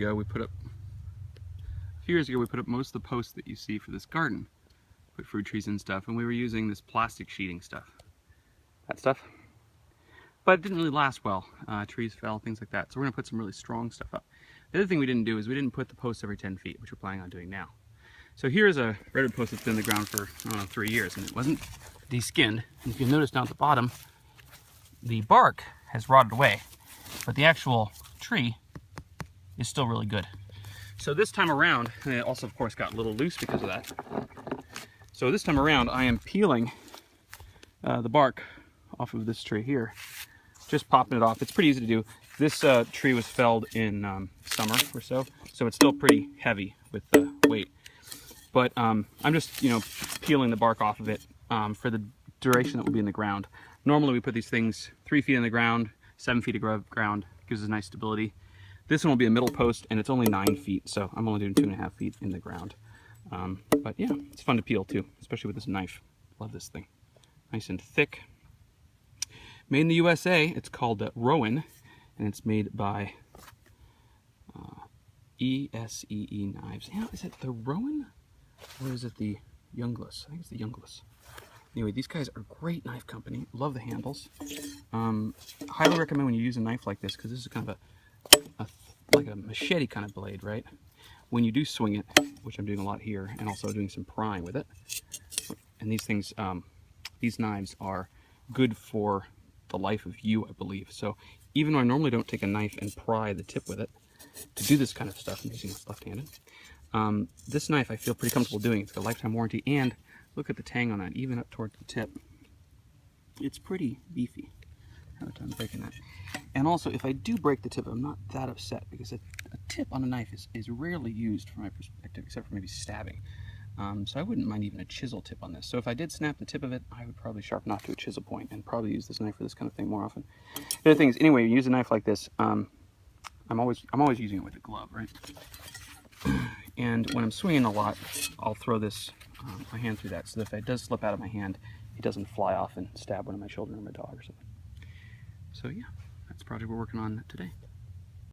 ago we put up most of the posts that you see for this garden. Put fruit trees and stuff, and we were using this plastic sheeting stuff. That stuff. But it didn't really last well. Trees fell, things like that. So we're gonna put some really strong stuff up. The other thing we didn't do is we didn't put the posts every 10 feet, which we're planning on doing now. So here's a redwood post that's been in the ground for, I don't know, 3 years, and it wasn't de-skinned. And if you notice down at the bottom, the bark has rotted away, but the actual tree is still really good. So this time around, and it also of course got a little loose because of that. So this time around I am peeling the bark off of this tree here. Just popping it off. It's pretty easy to do. This tree was felled in summer or so it's still pretty heavy with the weight. But I'm just, peeling the bark off of it for the duration that will be in the ground. Normally we put these things 3 feet in the ground, 7 feet of ground, gives us nice stability. This one will be a middle post, and it's only 9 feet, so I'm only doing 2.5 feet in the ground. But yeah, it's fun to peel too, especially with this knife. Love this thing. Nice and thick. Made in the USA. It's called Rowan, and it's made by ESEE Knives. Is it the Rowan, or is it the Junglas? I think it's the Junglas. Anyway, these guys are a great knife company. Love the handles. Highly recommend when you use a knife like this, because this is kind of like a machete kind of blade, right? When you do swing it, which I'm doing a lot here, and also doing some prying with it. And these things, these knives are good for the life of you, I believe. So even though I normally don't take a knife and pry the tip with it, to do this kind of stuff, I'm using this left-handed. This knife I feel pretty comfortable doing. It's got a lifetime warranty, and look at the tang on that, even up towards the tip. It's pretty beefy. I have a time breaking that. And also, if I do break the tip, I'm not that upset, because a tip on a knife is rarely used from my perspective, except for maybe stabbing. So I wouldn't mind even a chisel tip on this. So if I did snap the tip of it, I would probably sharpen off to a chisel point and probably use this knife for this kind of thing more often. The other thing is, anyway, you use a knife like this, I'm always using it with a glove, right? And when I'm swinging a lot, I'll throw this my hand through that, so that if it does slip out of my hand, it doesn't fly off and stab one of my children or my dog or something. So yeah, that's the project we're working on today.